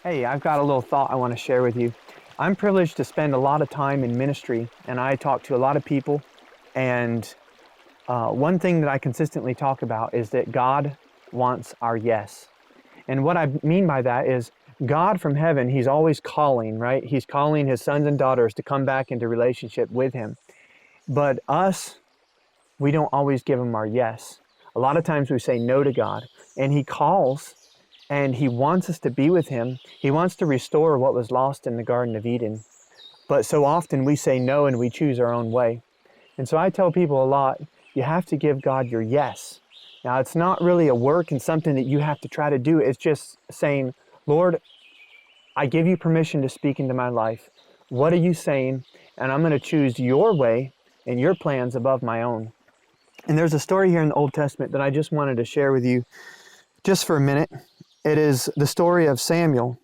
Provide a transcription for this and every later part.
Hey, I've got a little thought I want to share with you. I'm privileged to spend a lot of time in ministry, and I talk to a lot of people. And one thing that I consistently talk about is that God wants our yes. And what I mean by that is God from heaven, He's always calling, right? He's calling His sons and daughters to come back into relationship with Him. But us, we don't always give Him our yes. A lot of times we say no to God, and He calls and He wants us to be with Him. He wants to restore what was lost in the Garden of Eden. But so often we say no and we choose our own way. And so I tell people a lot, you have to give God your yes. Now, it's not really a work and something that you have to try to do. It's just saying, Lord, I give you permission to speak into my life. What are you saying? And I'm going to choose your way and your plans above my own. And there's a story here in the Old Testament that I just wanted to share with you just for a minute. It is the story of Samuel.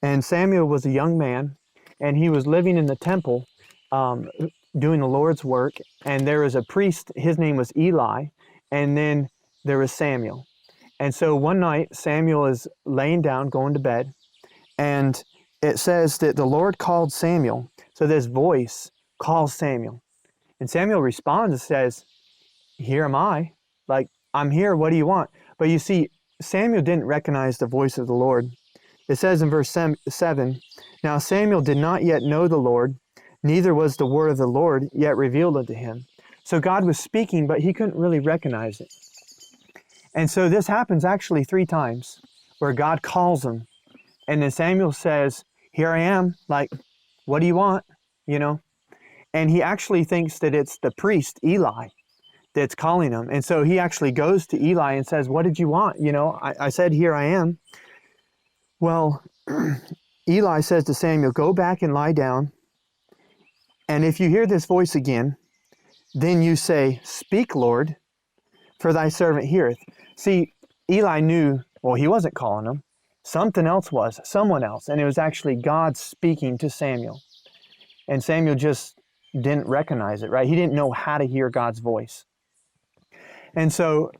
And Samuel was a young man, and he was living in the temple doing the Lord's work. And there was a priest, his name was Eli, and then there was Samuel. And so one night, Samuel is laying down, going to bed, and it says that the Lord called Samuel. So this voice calls Samuel. And Samuel responds and says, "Here am I. Like, I'm here. What do you want?" But you see, Samuel didn't recognize the voice of the Lord. It says in verse 7, "Now Samuel did not yet know the Lord, neither was the word of the Lord yet revealed unto him." So God was speaking, but he couldn't really recognize it. And so this happens actually 3 times where God calls him. And then Samuel says, "Here I am. Like, what do you want?" You know? And he actually thinks that it's the priest, Eli, that's calling him. And so he actually goes to Eli and says, "What did you want? You know, I said, here I am." Well, Eli says to Samuel, "Go back and lie down. And if you hear this voice again, then you say, 'Speak, Lord, for thy servant heareth.'" See, Eli knew, well, he wasn't calling him. Something else was, someone else. And it was actually God speaking to Samuel. And Samuel just didn't recognize it, right? He didn't know how to hear God's voice. And so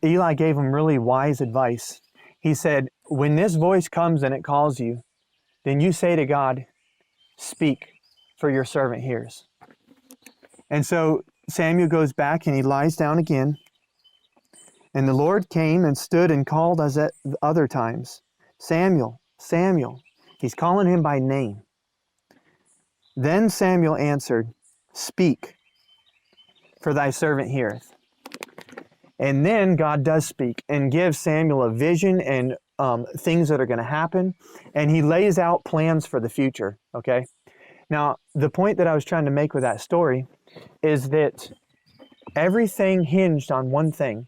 Eli gave him really wise advice. He said, when this voice comes and it calls you, then you say to God, "Speak, for your servant hears." And so Samuel goes back and he lies down again. And the Lord came and stood and called as at other times, "Samuel, Samuel." He's calling him by name. Then Samuel answered, "Speak, for thy servant heareth." And then God does speak and gives Samuel a vision and things that are going to happen. And he lays out plans for the future, okay? Now, the point that I was trying to make with that story is that everything hinged on one thing.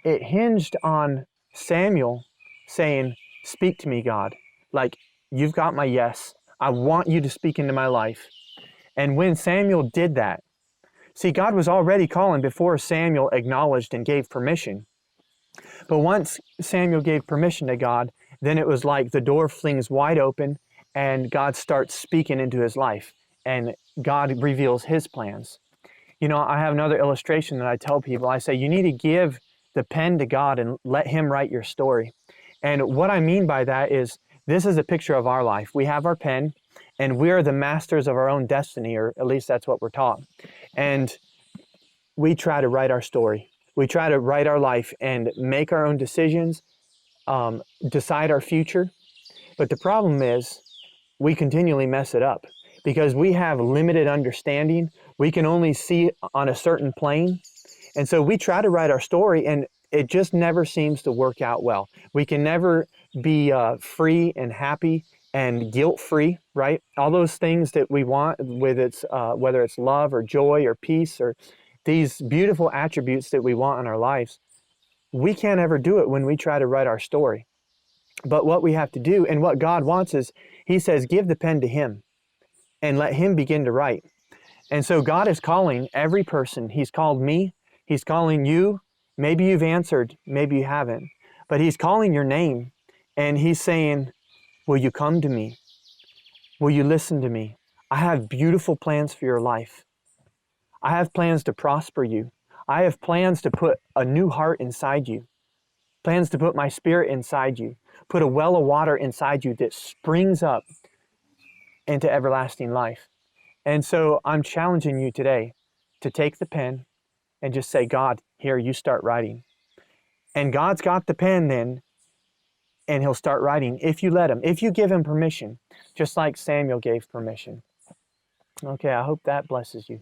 It hinged on Samuel saying, "Speak to me, God. Like, you've got my yes. I want you to speak into my life." And when Samuel did that, see, God was already calling before Samuel acknowledged and gave permission. But once Samuel gave permission to God, then it was like the door flings wide open and God starts speaking into his life and God reveals his plans. You know, I have another illustration that I tell people. I say, you need to give the pen to God and let him write your story. And what I mean by that is, this is a picture of our life. We have our pen and we are the masters of our own destiny, or at least that's what we're taught. And we try to write our story. We try to write our life and make our own decisions, decide our future. But the problem is we continually mess it up because we have limited understanding. We can only see on a certain plane. And so we try to write our story and it just never seems to work out well. We can never be free and happy and guilt-free, right? All those things that we want, with whether it's love or joy or peace or these beautiful attributes that we want in our lives, we can't ever do it when we try to write our story. But what we have to do, and what God wants is, he says, give the pen to him and let him begin to write. And so God is calling every person. He's called me. He's calling you. Maybe you've answered, maybe you haven't. But he's calling your name and he's saying, will you come to me? Will you listen to me? I have beautiful plans for your life. I have plans to prosper you. I have plans to put a new heart inside you. Plans to put my spirit inside you. put a well of water inside you that springs up into everlasting life. And so I'm challenging you today to take the pen and just say, God, here, you start writing. And God's got the pen then, and he'll start writing if you let him, if you give him permission, just like Samuel gave permission. Okay, I hope that blesses you.